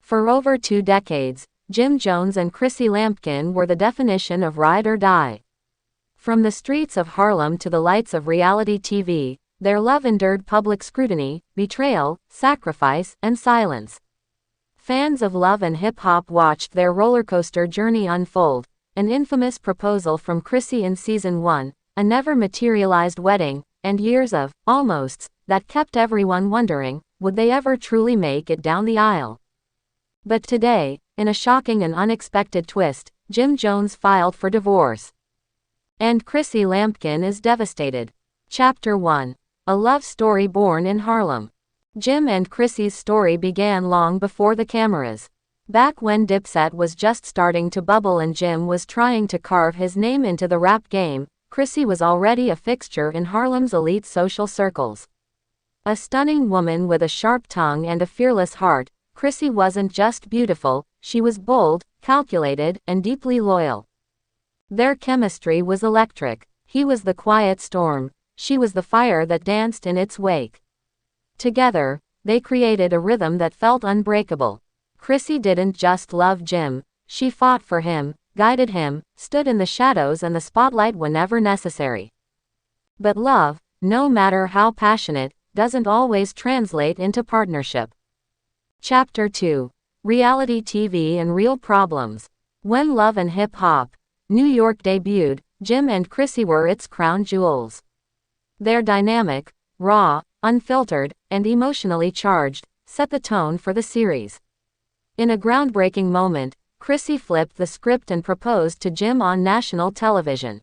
For over 2 decades, Jim Jones and Chrissy Lampkin were the definition of ride or die. From the streets of Harlem to the lights of reality TV, their love endured public scrutiny, betrayal, sacrifice, and silence. Fans of love and hip-hop watched their rollercoaster journey unfold, an infamous proposal from Chrissy in Season 1, a never-materialized wedding, and years of almosts that kept everyone wondering, would they ever truly make it down the aisle? But today, in a shocking and unexpected twist, Jim Jones filed for divorce. And Chrissy Lampkin is devastated. Chapter 1. A love story born in Harlem. Jim and Chrissy's story began long before the cameras. Back when Dipset was just starting to bubble and Jim was trying to carve his name into the rap game, Chrissy was already a fixture in Harlem's elite social circles. A stunning woman with a sharp tongue and a fearless heart, Chrissy wasn't just beautiful, she was bold, calculated, and deeply loyal. Their chemistry was electric. He was the quiet storm, she was the fire that danced in its wake. Together, they created a rhythm that felt unbreakable. Chrissy didn't just love Jim, she fought for him, guided him, stood in the shadows and the spotlight whenever necessary. But love, no matter how passionate, doesn't always translate into partnership. Chapter 2. Reality TV and Real Problems. When Love and Hip Hop, New York debuted, Jim and Chrissy were its crown jewels. Their dynamic, raw, unfiltered, and emotionally charged, set the tone for the series. In a groundbreaking moment, Chrissy flipped the script and proposed to Jim on national television.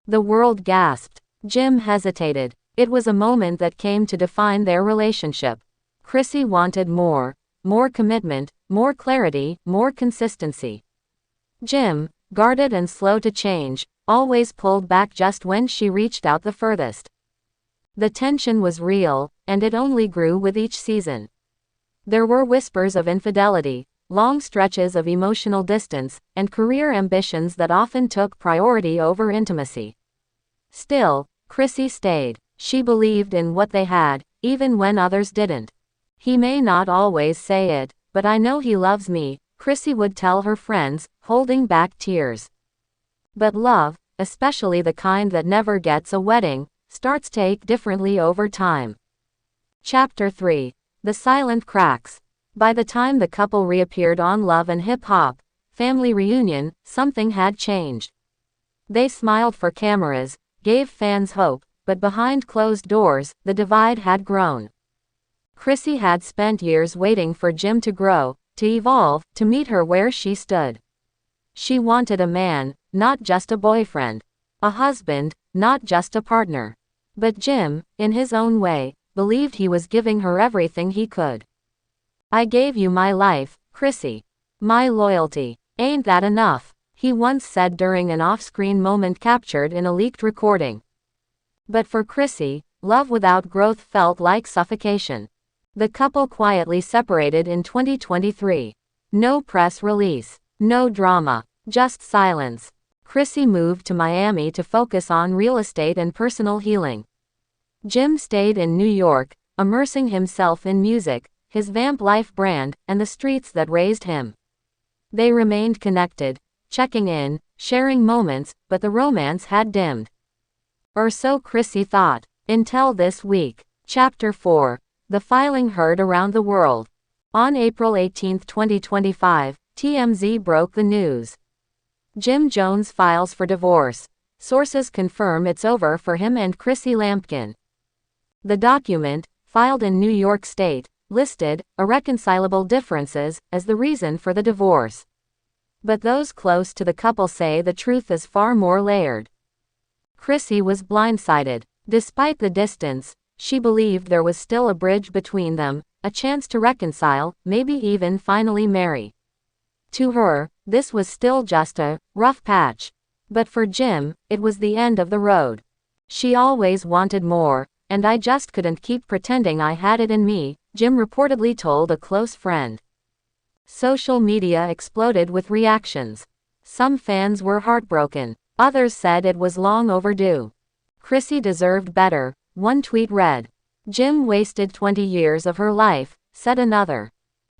The world gasped. Jim hesitated. It was a moment that came to define their relationship. Chrissy wanted more commitment, more clarity, more consistency. Jim, guarded and slow to change, always pulled back just when she reached out the furthest. The tension was real, and it only grew with each season. There were whispers of infidelity, long stretches of emotional distance, and career ambitions that often took priority over intimacy. Still, Chrissy stayed. She believed in what they had, even when others didn't. He may not always say it, but I know he loves me, Chrissy would tell her friends, holding back tears. But love, especially the kind that never gets a wedding, starts to ache differently over time. Chapter 3. The Silent Cracks. By the time the couple reappeared on Love and Hip Hop, Family Reunion, something had changed. They smiled for cameras, gave fans hope, but behind closed doors, the divide had grown. Chrissy had spent years waiting for Jim to grow, to evolve, to meet her where she stood. She wanted a man, not just a boyfriend. A husband, not just a partner. But Jim, in his own way, believed he was giving her everything he could. I gave you my life, Chrissy. My loyalty. Ain't that enough? He once said during an off-screen moment captured in a leaked recording. But for Chrissy, love without growth felt like suffocation. The couple quietly separated in 2023. No press release. No drama. Just silence. Chrissy moved to Miami to focus on real estate and personal healing. Jim stayed in New York, immersing himself in music, his Vamp Life brand, and the streets that raised him. They remained connected, checking in, sharing moments, but the romance had dimmed. Or so Chrissy thought. Until this week. Chapter 4. The filing heard around the world. On April 18, 2025, TMZ broke the news. Jim Jones files for divorce. Sources confirm it's over for him and Chrissy Lampkin. The document, filed in New York State, listed irreconcilable differences as the reason for the divorce. But those close to the couple say the truth is far more layered. Chrissy was blindsided. Despite the distance, she believed there was still a bridge between them, a chance to reconcile, maybe even finally marry. To her, this was still just a rough patch. But for Jim, it was the end of the road. She always wanted more, and I just couldn't keep pretending I had it in me, Jim reportedly told a close friend. Social media exploded with reactions. Some fans were heartbroken. Others said it was long overdue. Chrissy deserved better, one tweet read. Jim wasted 20 years of her life, said another.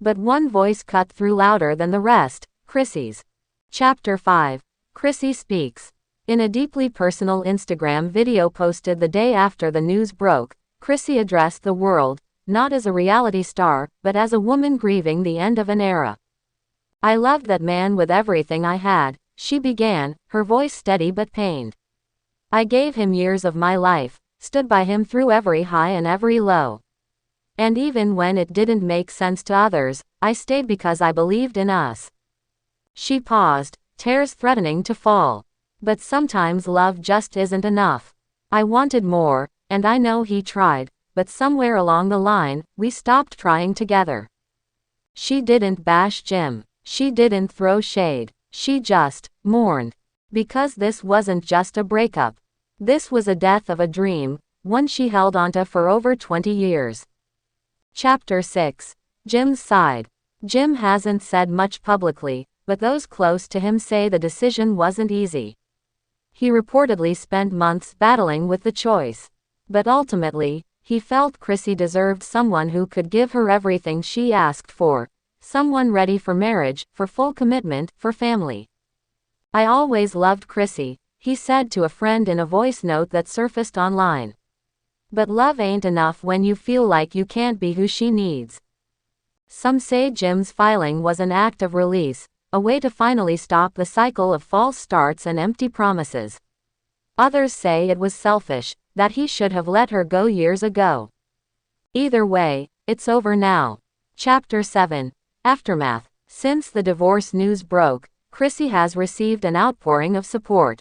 But one voice cut through louder than the rest, Chrissy's. Chapter 5. Chrissy Speaks. In a deeply personal Instagram video posted the day after the news broke, Chrissy addressed the world, not as a reality star, but as a woman grieving the end of an era. "I loved that man with everything I had," she began, her voice steady but pained. "I gave him years of my life, stood by him through every high and every low. And even when it didn't make sense to others, I stayed because I believed in us." She paused, tears threatening to fall. "But sometimes love just isn't enough. I wanted more, and I know he tried, but somewhere along the line, we stopped trying together." She didn't bash Jim. She didn't throw shade. She just mourned. Because this wasn't just a breakup. This was a death of a dream, one she held onto for over 20 years. Chapter 6. Jim's side. Jim hasn't said much publicly, but those close to him say the decision wasn't easy. He reportedly spent months battling with the choice. But ultimately, he felt Chrissy deserved someone who could give her everything she asked for. Someone ready for marriage, for full commitment, for family. "I always loved Chrissy," he said to a friend in a voice note that surfaced online. "But love ain't enough when you feel like you can't be who she needs." Some say Jim's filing was an act of release, a way to finally stop the cycle of false starts and empty promises. Others say it was selfish, that he should have let her go years ago. Either way, it's over now. Chapter 7. Aftermath. Since the divorce news broke, Chrissy has received an outpouring of support.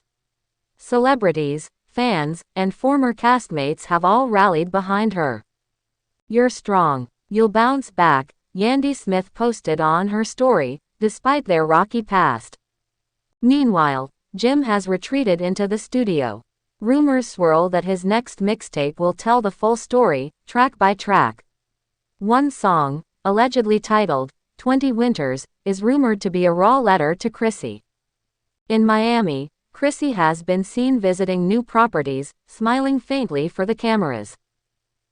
Celebrities, fans, and former castmates have all rallied behind her. "You're strong. You'll bounce back," Yandy Smith posted on her story, despite their rocky past. Meanwhile, Jim has retreated into the studio. Rumors swirl that his next mixtape will tell the full story, track by track. One song, allegedly titled 20 Winters, is rumored to be a raw letter to Chrissy. In Miami, Chrissy has been seen visiting new properties, smiling faintly for the cameras.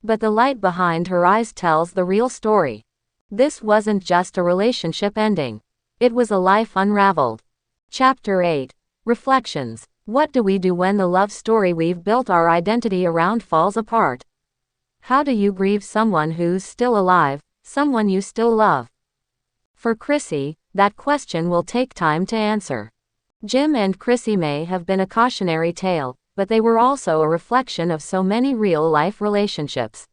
But the light behind her eyes tells the real story. This wasn't just a relationship ending. It was a life unraveled. Chapter 8. Reflections. What do we do when the love story we've built our identity around falls apart? How do you grieve someone who's still alive, someone you still love? For Chrissy, that question will take time to answer. Jim and Chrissy may have been a cautionary tale, but they were also a reflection of so many real-life relationships.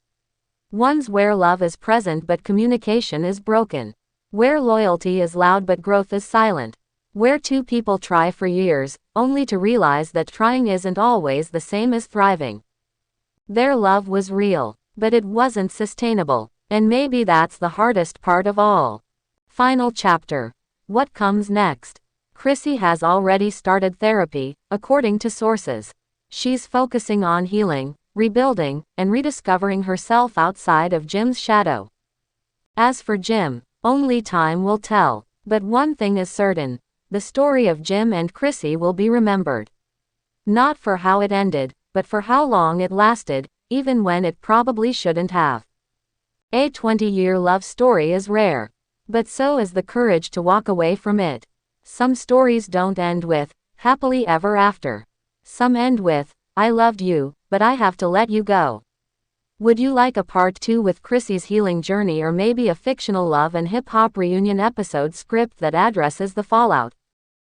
Ones where love is present but communication is broken. Where loyalty is loud but growth is silent. Where two people try for years, only to realize that trying isn't always the same as thriving. Their love was real, but it wasn't sustainable. And maybe that's the hardest part of all. Final chapter. What comes next? Chrissy has already started therapy, according to sources. She's focusing on healing, rebuilding, and rediscovering herself outside of Jim's shadow. As for Jim, only time will tell. But one thing is certain. The story of Jim and Chrissy will be remembered. Not for how it ended, but for how long it lasted, even when it probably shouldn't have. A 20-year love story is rare. But so is the courage to walk away from it. Some stories don't end with, happily ever after. Some end with, I loved you, but I have to let you go. Would you like a part 2 with Chrissy's healing journey, or maybe a fictional love and hip-hop reunion episode script that addresses the fallout?